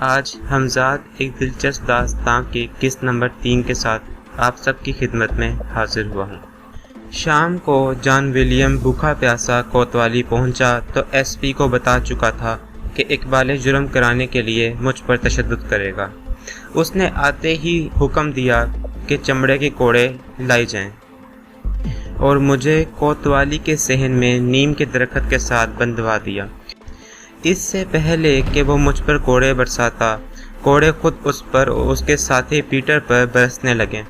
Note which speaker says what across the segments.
Speaker 1: آج حمزاد ایک دلچسپ داستان کے قسط نمبر 3 کے ساتھ آپ سب کی خدمت میں حاضر ہوا ہوں۔ شام کو جان ولیم بھوکا پیاسا کوتوالی پہنچا تو ایس پی کو بتا چکا تھا کہ اقبال جرم کرانے کے لیے مجھ پر تشدد کرے گا۔ اس نے آتے ہی حکم دیا کہ چمڑے کے کوڑے لائے جائیں اور مجھے کوتوالی کے صحن میں نیم کے درخت کے ساتھ بندھوا دیا۔ اس سے پہلے کہ وہ مجھ پر کوڑے برساتا، کوڑے خود اس پر اور اس کے ساتھی پیٹر پر برسنے لگے۔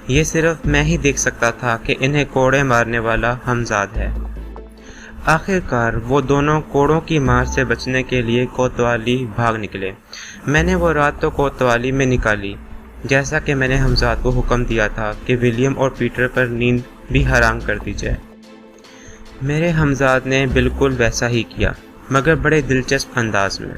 Speaker 1: یہ صرف میں ہی دیکھ سکتا تھا کہ انہیں کوڑے مارنے والا حمزاد ہے۔ آخر کار وہ دونوں کوڑوں کی مار سے بچنے کے لیے کوتوالی بھاگ نکلے۔ میں نے وہ رات تو کوتوالی میں نکالی، جیسا کہ میں نے حمزاد کو حکم دیا تھا کہ ولیم اور پیٹر پر نیند بھی حرام کر دی جائے۔ میرے حمزاد نے بالکل ویسا ہی کیا، مگر بڑے دلچسپ انداز میں۔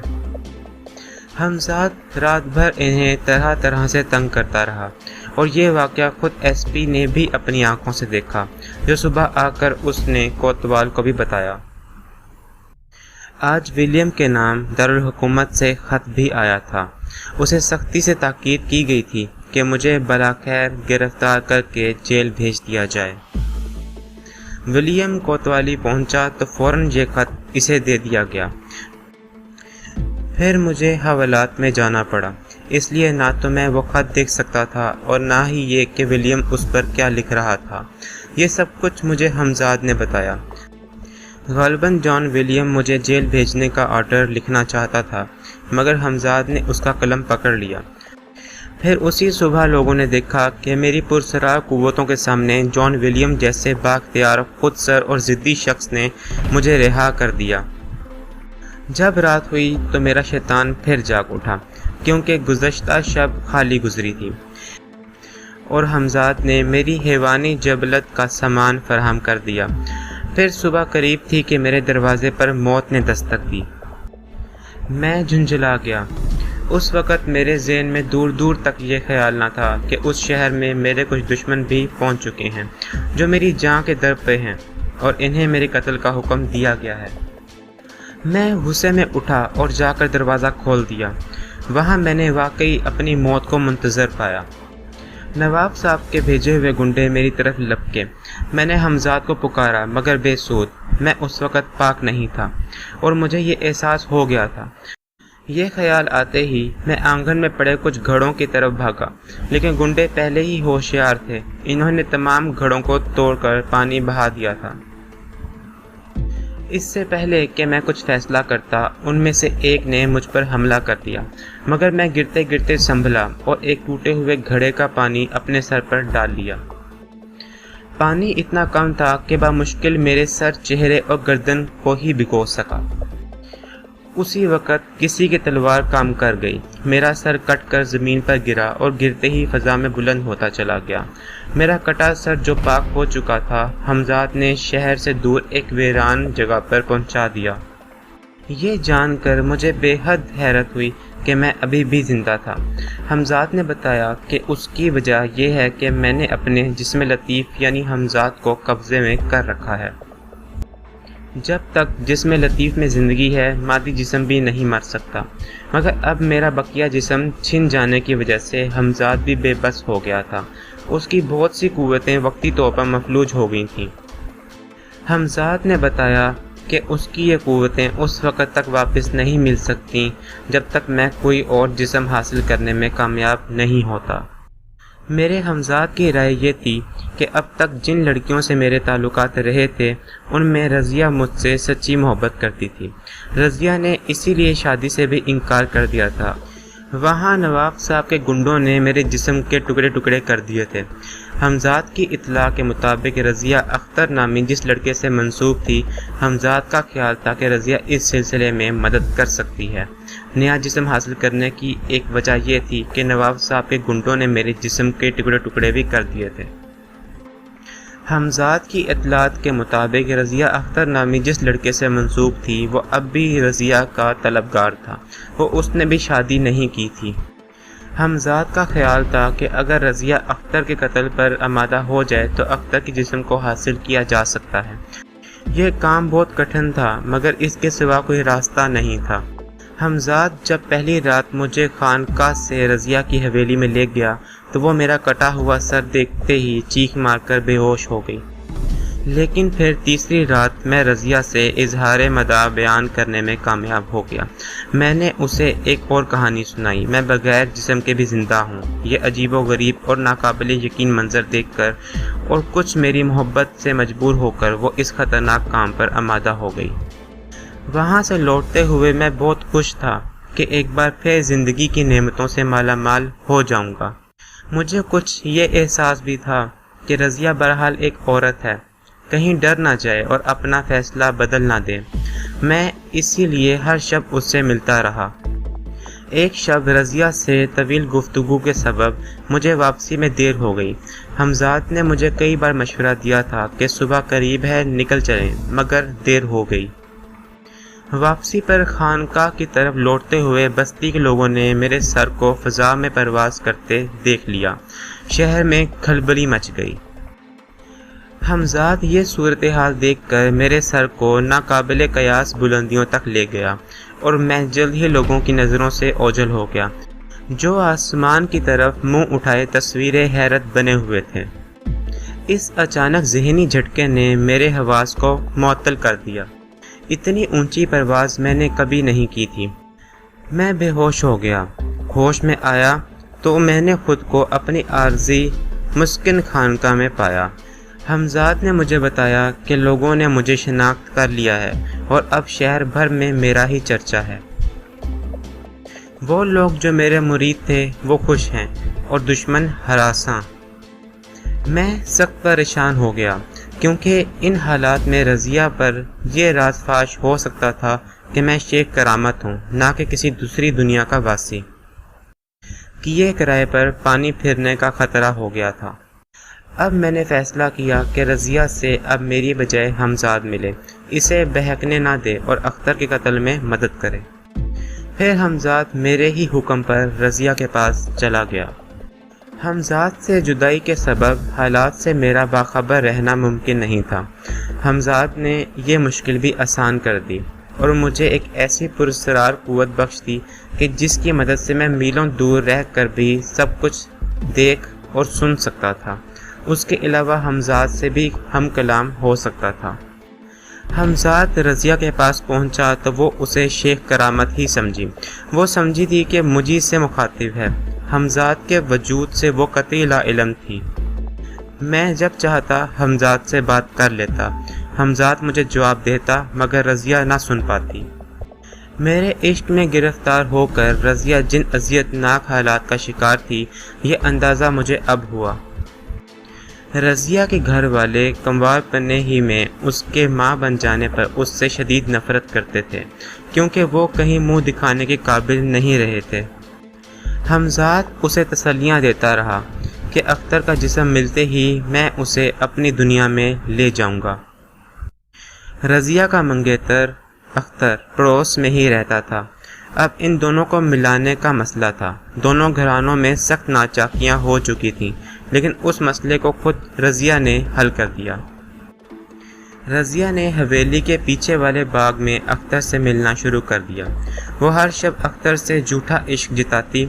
Speaker 1: حمزاد رات بھر انہیں طرح طرح سے تنگ کرتا رہا، اور یہ واقعہ خود ایس پی نے بھی اپنی آنکھوں سے دیکھا، جو صبح آ کر اس نے کوتوال کو بھی بتایا۔ آج ولیم کے نام دارالحکومت سے خط بھی آیا تھا۔ اسے سختی سے تاکید کی گئی تھی کہ مجھے بلاخیر گرفتار کر کے جیل بھیج دیا جائے۔ ولیم کوتوالی پہنچا تو فوراً یہ خط اسے دے دیا گیا۔ پھر مجھے حوالات میں جانا پڑا، اس لیے نہ تو میں وہ خط دیکھ سکتا تھا اور نہ ہی یہ کہ ولیم اس پر کیا لکھ رہا تھا۔ یہ سب کچھ مجھے حمزاد نے بتایا۔ غالباً جان ولیم مجھے جیل بھیجنے کا آرڈر لکھنا چاہتا تھا، مگر حمزاد نے اس کا قلم پکڑ لیا۔ پھر اسی صبح لوگوں نے دیکھا کہ میری پرسرار قوتوں کے سامنے جان ولیم جیسے بااختیار خود سر اور ضدی شخص نے مجھے رہا کر دیا۔ جب رات ہوئی تو میرا شیطان پھر جاگ اٹھا، کیونکہ گزشتہ شب خالی گزری تھی اور حمزاد نے میری حیوانی جبلت کا سامان فراہم کر دیا۔ پھر صبح قریب تھی کہ میرے دروازے پر موت نے دستک دی۔ میں جھنجھلا گیا۔ اس وقت میرے ذہن میں دور دور تک یہ خیال نہ تھا کہ اس شہر میں میرے کچھ دشمن بھی پہنچ چکے ہیں، جو میری جان کے در پہ ہیں اور انہیں میرے قتل کا حکم دیا گیا ہے۔ میں غصے میں اٹھا اور جا کر دروازہ کھول دیا۔ وہاں میں نے واقعی اپنی موت کو منتظر پایا۔ نواب صاحب کے بھیجے ہوئے گنڈے میری طرف لپکے۔ میں نے حمزاد کو پکارا، مگر بے سود۔ میں اس وقت پاک نہیں تھا اور مجھے یہ احساس ہو گیا تھا۔ یہ خیال آتے ہی میں آنگن میں پڑے کچھ گھڑوں کی طرف بھاگا، لیکن گنڈے پہلے ہی ہوشیار تھے۔ انہوں نے تمام گھڑوں کو توڑ کر پانی بہا دیا تھا۔ اس سے پہلے کہ میں کچھ فیصلہ کرتا، ان میں سے ایک نے مجھ پر حملہ کر دیا، مگر میں گرتے گرتے سنبھلا اور ایک ٹوٹے ہوئے گھڑے کا پانی اپنے سر پر ڈال لیا۔ پانی اتنا کم تھا کہ بامشکل میرے سر، چہرے اور گردن کو ہی بھگو سکا۔ اسی وقت کسی کی تلوار کام کر گئی۔ میرا سر کٹ کر زمین پر گرا اور گرتے ہی فضا میں بلند ہوتا چلا گیا۔ میرا کٹا سر جو پاک ہو چکا تھا، حمزاد نے شہر سے دور ایک ویران جگہ پر پہنچا دیا۔ یہ جان کر مجھے بے حد حیرت ہوئی کہ میں ابھی بھی زندہ تھا۔ حمزاد نے بتایا کہ اس کی وجہ یہ ہے کہ میں نے اپنے جسم لطیف یعنی حمزاد کو قبضے میں کر رکھا ہے۔ جب تک جسم لطیف میں زندگی ہے، مادی جسم بھی نہیں مر سکتا، مگر اب میرا بقیہ جسم چھن جانے کی وجہ سے حمزاد بھی بے بس ہو گیا تھا۔ اس کی بہت سی قوتیں وقتی طور پر مفلوج ہو گئی تھیں۔ حمزاد نے بتایا کہ اس کی یہ قوتیں اس وقت تک واپس نہیں مل سکتیں جب تک میں کوئی اور جسم حاصل کرنے میں کامیاب نہیں ہوتا۔ میرے حمزاد کی رائے یہ تھی کہ اب تک جن لڑکیوں سے میرے تعلقات رہے تھے، ان میں رضیہ مجھ سے سچی محبت کرتی تھی۔ رضیہ نے اسی لیے شادی سے بھی انکار کر دیا تھا۔ وہاں نواب صاحب کے گنڈوں نے میرے جسم کے ٹکڑے ٹکڑے کر دیے تھے۔ حمزاد کی اطلاع کے مطابق رضیہ اختر نامی جس لڑکے سے منسوب تھی، حمزاد کا خیال تھا کہ رضیہ اس سلسلے میں مدد کر سکتی ہے۔ نیا جسم حاصل کرنے کی ایک وجہ یہ تھی کہ نواب صاحب کے گنڈوں نے میرے جسم کے ٹکڑے ٹکڑے بھی کر دیے تھے۔ حمزاد کی اطلاعات کے مطابق رضیہ اختر نامی جس لڑکے سے منسوب تھی، وہ اب بھی رضیہ کا طلبگار تھا۔ وہ اس نے بھی شادی نہیں کی تھی۔ حمزاد کا خیال تھا کہ اگر رضیہ اختر کے قتل پر آمادہ ہو جائے تو اختر کے جسم کو حاصل کیا جا سکتا ہے۔ یہ کام بہت کٹھن تھا، مگر اس کے سوا کوئی راستہ نہیں تھا۔ حمزاد جب پہلی رات مجھے خانقاہ سے رضیہ کی حویلی میں لے گیا تو وہ میرا کٹا ہوا سر دیکھتے ہی چیخ مار کر بے ہوش ہو گئی، لیکن پھر تیسری رات میں رضیہ سے اظہار مداح بیان کرنے میں کامیاب ہو گیا۔ میں نے اسے ایک اور کہانی سنائی، میں بغیر جسم کے بھی زندہ ہوں، یہ عجیب و غریب اور ناقابل یقین منظر دیکھ کر اور کچھ میری محبت سے مجبور ہو کر وہ اس خطرناک کام پر آمادہ ہو گئی۔ وہاں سے لوٹتے ہوئے میں بہت خوش تھا کہ ایک بار پھر زندگی کی نعمتوں سے مالا مال ہو جاؤں گا۔ مجھے کچھ یہ احساس بھی تھا کہ رضیہ بہرحال ایک عورت ہے، کہیں ڈر نہ جائے اور اپنا فیصلہ بدل نہ دے۔ میں اسی لیے ہر شب اس سے ملتا رہا۔ ایک شب رضیہ سے طویل گفتگو کے سبب مجھے واپسی میں دیر ہو گئی۔ حمزاد نے مجھے کئی بار مشورہ دیا تھا کہ صبح قریب ہے نکل چلیں، مگر دیر ہو گئی۔ واپسی پر خانقاہ کی طرف لوٹتے ہوئے بستی کے لوگوں نے میرے سر کو فضا میں پرواز کرتے دیکھ لیا۔ شہر میں کھلبلی مچ گئی۔ حمزاد یہ صورتحال دیکھ کر میرے سر کو ناقابل قیاس بلندیوں تک لے گیا اور میں جلد ہی لوگوں کی نظروں سے اوجھل ہو گیا، جو آسمان کی طرف منہ اٹھائے تصویر حیرت بنے ہوئے تھے۔ اس اچانک ذہنی جھٹکے نے میرے حواس کو معطل کر دیا۔ اتنی اونچی پرواز میں نے کبھی نہیں کی تھی۔ میں بے ہوش ہو گیا۔ ہوش میں آیا تو میں نے خود کو اپنی عارضی مسکن خانقاہ میں پایا۔ حمزاد نے مجھے بتایا کہ لوگوں نے مجھے شناخت کر لیا ہے اور اب شہر بھر میں میرا ہی چرچا ہے۔ وہ لوگ جو میرے مرید تھے وہ خوش ہیں اور دشمن ہراساں۔ میں سخت پریشان ہو گیا، کیونکہ ان حالات میں رضیہ پر یہ راز فاش ہو سکتا تھا کہ میں شیخ کرامت ہوں، نہ کہ کسی دوسری دنیا کا واسی۔ کیے کرائے پر پانی پھرنے کا خطرہ ہو گیا تھا۔ اب میں نے فیصلہ کیا کہ رضیہ سے اب میری بجائے حمزاد ملے، اسے بہکنے نہ دے اور اختر کے قتل میں مدد کرے۔ پھر حمزاد میرے ہی حکم پر رضیہ کے پاس چلا گیا۔ حمزاد سے جدائی کے سبب حالات سے میرا باخبر رہنا ممکن نہیں تھا۔ حمزاد نے یہ مشکل بھی آسان کر دی اور مجھے ایک ایسی پراسرار قوت بخش دی کہ جس کی مدد سے میں میلوں دور رہ کر بھی سب کچھ دیکھ اور سن سکتا تھا۔ اس کے علاوہ حمزاد سے بھی ہم کلام ہو سکتا تھا۔ حمزاد رضیہ کے پاس پہنچا تو وہ اسے شیخ کرامت ہی سمجھی۔ وہ سمجھی تھی کہ مجھے سے مخاطب ہے۔ حمزاد کے وجود سے وہ قطعی لا علم تھی۔ میں جب چاہتا حمزاد سے بات کر لیتا، حمزاد مجھے جواب دیتا، مگر رضیہ نہ سن پاتی۔ میرے عشق میں گرفتار ہو کر رضیہ جن اذیت ناک حالات کا شکار تھی، یہ اندازہ مجھے اب ہوا۔ رضیہ کے گھر والے کموار پنے ہی میں اس کے ماں بن جانے پر اس سے شدید نفرت کرتے تھے، کیونکہ وہ کہیں منہ دکھانے کے قابل نہیں رہے تھے۔ حمزاد اسے تسلیاں دیتا رہا کہ اختر کا جسم ملتے ہی میں اسے اپنی دنیا میں لے جاؤں گا۔ رضیہ کا منگیتر اختر پڑوس میں ہی رہتا تھا۔ اب ان دونوں کو ملانے کا مسئلہ تھا۔ دونوں گھرانوں میں سخت ناچاکیاں ہو چکی تھیں، لیکن اس مسئلے کو خود رضیہ نے حل کر دیا۔ رضیہ نے حویلی کے پیچھے والے باغ میں اختر سے ملنا شروع کر دیا۔ وہ ہر شب اختر سے جھوٹا عشق جتاتی۔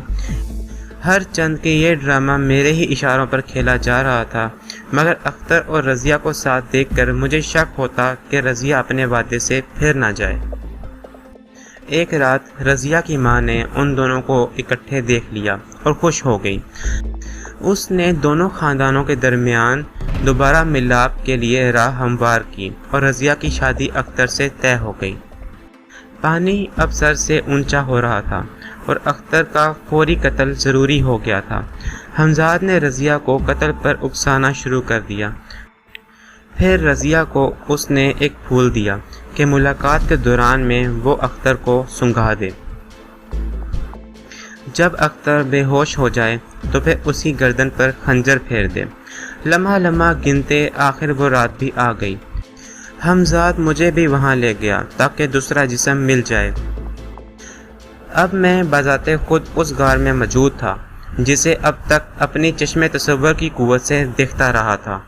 Speaker 1: ہر چند کے یہ ڈرامہ میرے ہی اشاروں پر کھیلا جا رہا تھا، مگر اختر اور رضیہ کو ساتھ دیکھ کر مجھے شک ہوتا کہ رضیہ اپنے وعدے سے پھر نہ جائے۔ ایک رات رضیہ کی ماں نے ان دونوں کو اکٹھے دیکھ لیا اور خوش ہو گئی۔ اس نے دونوں خاندانوں کے درمیان دوبارہ ملاپ کے لیے راہ ہموار کی اور رضیہ کی شادی اختر سے طے ہو گئی۔ پانی اب سر سے اونچا ہو رہا تھا اور اختر کا فوری قتل ضروری ہو گیا تھا۔ حمزاد نے رضیہ کو قتل پر اکسانا شروع کر دیا۔ پھر رضیہ کو اس نے ایک پھول دیا کہ ملاقات کے دوران میں وہ اختر کو سنگھا دے۔ جب اختر بے ہوش ہو جائے تو پھر اسی گردن پر خنجر پھیر دے۔ لمحہ لمحہ گنتے آخر وہ رات بھی آ گئی۔ حمزاد مجھے بھی وہاں لے گیا تاکہ دوسرا جسم مل جائے۔ اب میں بذات خود اس غار میں موجود تھا جسے اب تک اپنی چشم تصور کی قوت سے دیکھتا رہا تھا۔